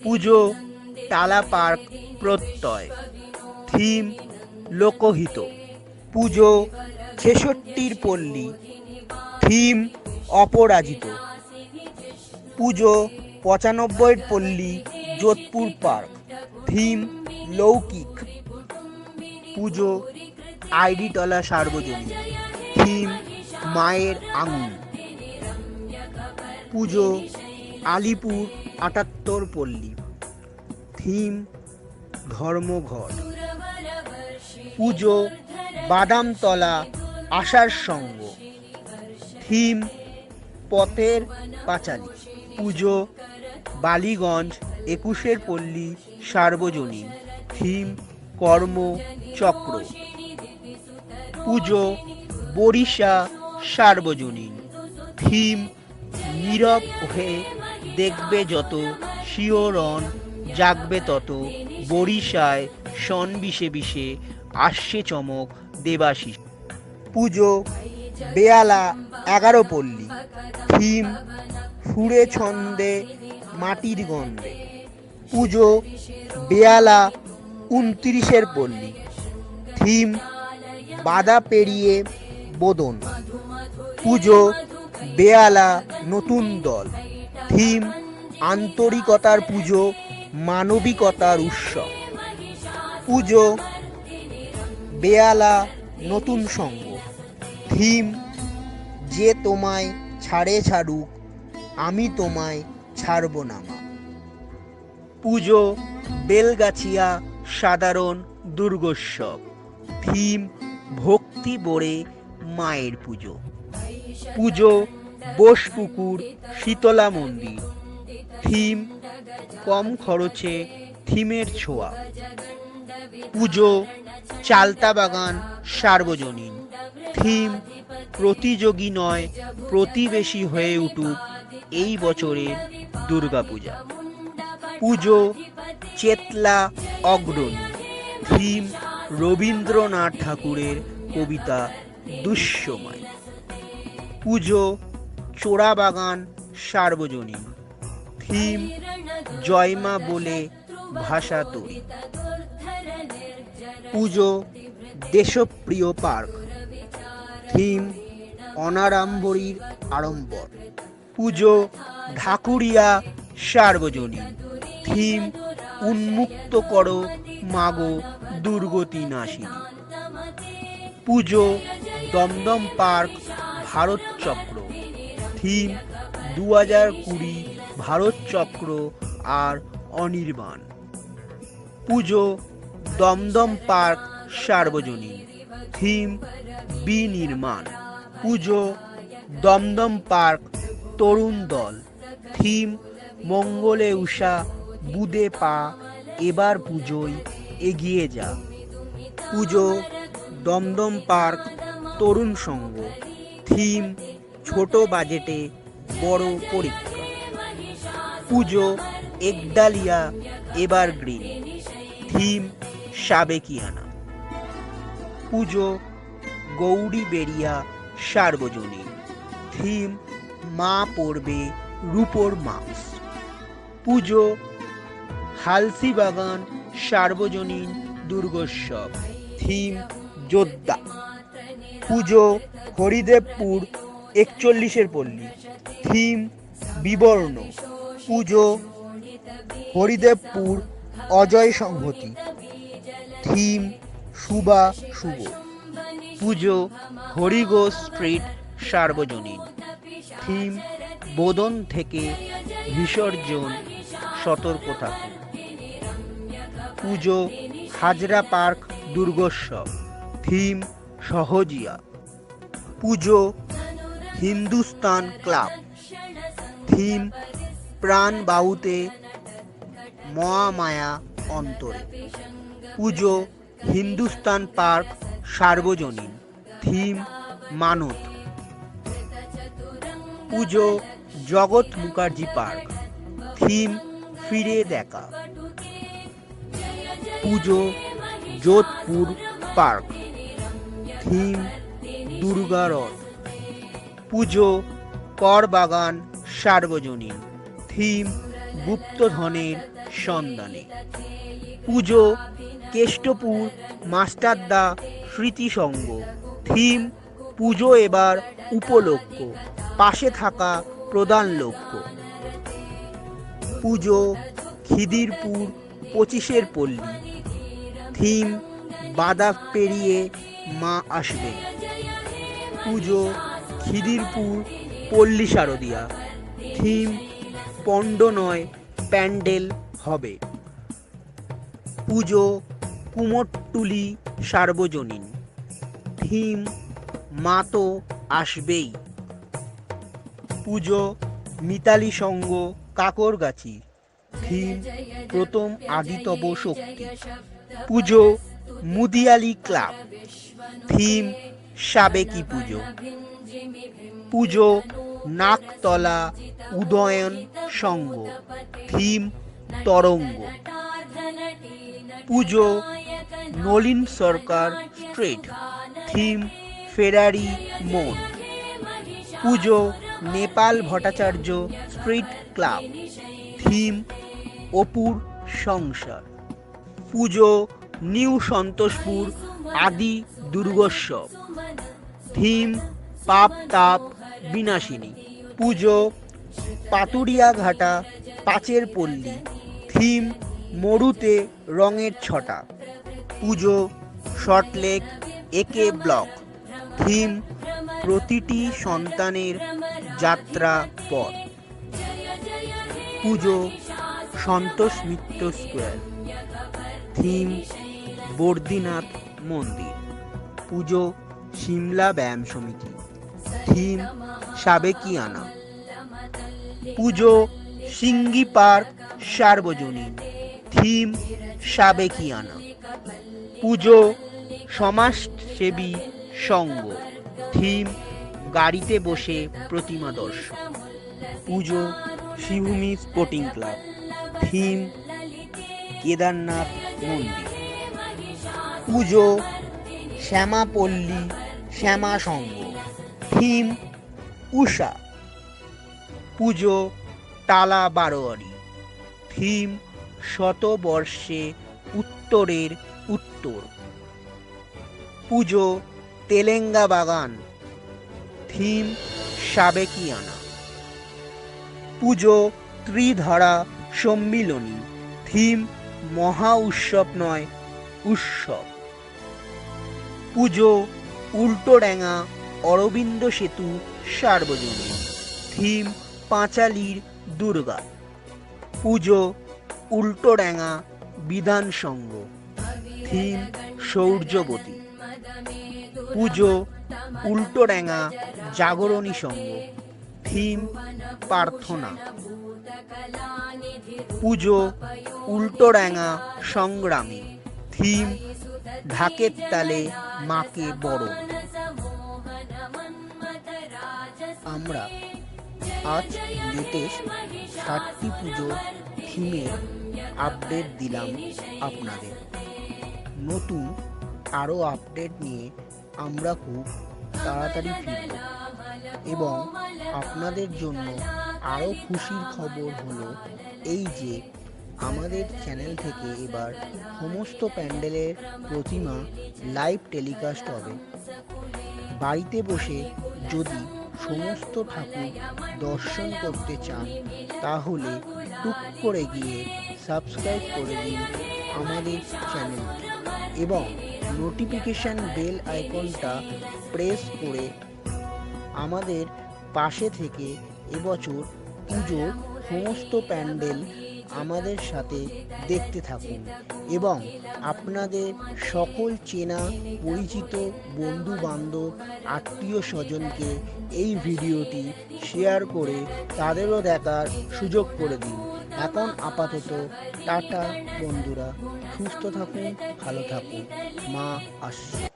পুজো টালা park প্রত্যয়। Theme Lokhit. পুজো ৬৬র পল্লী। Theme অপরাজিত। পুজো ৯৫র পল্লী যোধপুর পার্ক। থিম লৌকিক। পুজো আইডিটলা সার্বজনীন। থিম মায়ের আঙুল। পুজো আলিপুর ৭৮ পল্লী। থিম ধর্মঘর। পুজো বাদামতলা আশার সঙ্গ। থিম পথের পাঁচালী। পুজো বালিগঞ্জ ২১ পল্লী সার্বজনীন। থিম কর্মচক্র। পুজো বরিশা সার্বজনীন। থিম নীরব হয়ে দেখবে যত, শিহরণ জাগবে তত, বরিশায় শন বিষে বিষে আসছে চমক দেবাশিস। পুজো বেয়ালা ১১ পল্লী। থিম সুরে ছন্দে মাটির গন্ধে। পুজো বেয়ালা ২৯ পল্লী। থিম বাধা পেরিয়ে বোদন। পুজো বেয়ালা নতুন দল। থিম আন্তরিকতার পুজো, মানবিকতার উৎসব। পুজো বেয়ালা নতুন সঙ্গ। থিম যে তোমায় ছাড়ে ছাড়ুক, আমি তোমায় ছাড়ব না মা। পুজো বেলগাছিয়া সাধারণ দুর্গোৎসব। থিম ভক্তি বড়ে মায়ের পুজো। পুজো বোসপুকুর শীতলা মন্দির। থিম কম খরচে থিমের ছোঁয়া। পুজো চালতাবাগান সার্বজনীন। থিম প্রতিযোগী নয়, প্রতিবেশী হয়ে উঠুক এই বছরের দুর্গাপূজা। পুজো চেতলা অগ্রণী। থিম রবীন্দ্রনাথ ঠাকুরের কবিতা দুঃসময়। পুজো চোরাবাগান সার্বজনীন। থিম জয়মা বলে ভাষা তরি। পুজো দেশপ্রিয় পার্ক। থিম অনারাম্বরীর আড়ম্বর। পুজো ঢাকুরিয়া সার্বজনীন। থিম উন্মুক্ত করো মাগো দুর্গতি নাশিনী। পুজো দমদম পার্ক ভারত চক্র। থিম ২০২০ ভারত চক্র আর অনির্বাণ। পুজো দমদম পার্ক সার্বজনীন। থিম বিনির্মাণ। পুজো দমদম পার্ক তরুণ দল। থিম মঙ্গলে উষা বুদে পা, এবার পুজোয় এগিয়ে যা। পুজো দমদম পার্ক তরুণ সংঘ। থিম ছোট বাজেটে বড় পরীক্ষা। পুজো একডালিয়া এভারগ্রিন। থিম সাবেকিয়ানা। পুজো গৌরীবেড়িয়া সার্বজনীন। থিম মা পড়বে রূপোর মাস্ক। পুজো হালসিবাগান সার্বজনীন দুর্গোৎসব। থিম যোদ্ধা। পুজো হরিদেবপুর ৪১ পল্লী। থিম বিবর্ণ। পুজো হরিদেবপুর অজয় সংহতি। থিম শুভা শুভ। পুজো হরিঘোষ স্ট্রিট সার্বজনীন। থিম বোদন থেকে বিসর্জন, সতর্ক থাকুন। পুজো হাজরা পার্ক দুর্গোৎসব। থিম সহজিয়া। পুজো হিন্দুস্তান ক্লাব। থিম প্রাণ বাহুতে মহামায়া অন্তরে। পুজো হিন্দুস্তান পার্ক সার্বজনীন। থিম মানত। পুজো জগৎ মুখার্জি পার্ক। থিম ফিরে দেখা। পুজো যোধপুর পার্ক। থিম দুর্গা রথ। পুজো করবাগান সার্বজনীন। থিম গুপ্তধনের সন্ধানে। পুজো কেষ্টপুর মাস্টারদা স্মৃতিসংঘ। থিম পুজো এবার উপলক্ষ, পাশে থাকা প্রধান লক্ষ্য। পুজো খিদিরপুর 25 পল্লী। থিম বাধা পেরিয়ে মা আসবেন। পুজো খিদিরপুর পল্লী শারদিয়া। থিম পণ্ড নয় প্যান্ডেল হবে। পুজো কুমোরটুলি সার্বজনীন। থিম মা তো আসবেই। পুজো মিতালি সংঘ কাকরগাছি। থিম প্রথম আদিতব শক্তি। পুজো মুদিয়ালি ক্লাব। থিম সাবেকি পুজো। পুজো নাকতলা উদয়ন সংঘ। থিম তরঙ্গ। পুজো নলিন সরকার স্ট্রিট। থিম ফেরারি মন। পুজো Nepal Bhattacharya street club. Theme অপুর সংসার। পুজো নিউ সন্তোষপুর আদি দুর্গোৎসব। থিম পাপ তাপ বিনাশিনী। পুজো পাতুরিয়াঘাটা 5 পল্লী। থিম মরুতে রঙের ছটা। পুজো শর্টলেক একে ব্লক। থিম প্রতিটি সন্তানের যাত্রা পথ। পুজো সন্তোষ মিত্র স্কোয়ার। থিম বর্দিনাথ মন্দির। পুজো সিমলা ব্যায়াম সমিতি। থিম সাবেকিয়ানা। পুজো সিঙ্গি পার্ক সার্বজনীন। থিম সাবেকিয়ানা। পুজো সমাজসেবী সংঘ। থিম গাড়িতে বসে প্রতিমা দর্শন। পুজো শিভূমি স্পোর্টিং ক্লাব। থিম কেদারনাথ মন্দির। পুজো শ্যামাপল্লী শ্যামা সংঘ। থিম উষা। পুজো টালা বারোয়ারি। থিম শতবর্ষে উত্তরের উত্তর। পুজো তেলেঙ্গা বাগান। থিম সাবেকিয়ানা। পুজো ত্রিধারা সম্মিলনী। থিম মহা উৎসব নয় উৎসব। পুজো উল্টোডাঙ্গা অরবিন্দ সেতু সার্বজনীন। থিম পাঁচালীর দুর্গা। পুজো উল্টোডাঙ্গা বিধান সংঘ। থিম সৌর্যবতী। পুজো উল্টোডাঙ্গা জাগরণী সংঘ। থিম প্রার্থনা। পুজো উল্টোডাঙ্গা সংগ্রামী। থিম ঢাকের তালে মাকে বড়। আমরা আজ লেটেস্ট 7টি পুজো থিমে আপডেট দিলাম আপনাদের। নতুন আরও আপডেট নিয়ে আমরা খুব তাড়াতাড়ি ফিরব এবং আপনাদের জন্য আরও খুশির খবর হলো এই যে আমাদের চ্যানেল থেকে এবার সমস্ত প্যান্ডেলের প্রতিমা লাইভ টেলিকাস্ট হবে। বাড়িতে বসে যদি সমস্ত ঠাকুর দর্শন করতে চান তাহলে টুক করে গিয়ে সাবস্ক্রাইব করে দিন আমাদের চ্যানেলটি এবং নোটিফিকেশান বেল আইকনটা প্রেস করে আমাদের পাশে থেকে এবছর পুজোর সমস্ত প্যান্ডেল আমাদের সাথে দেখতে থাকুন এবং আপনাদের সকল চেনা পরিচিত বন্ধু বান্ধব আত্মীয় স্বজনকে এই ভিডিওটি শেয়ার করে তাদেরও দেখার সুযোগ করে দিন। এখন আপাতত টাটা বন্ধুরা, সুস্থ থাকুন, ভালো থাকুন, মা আসছে।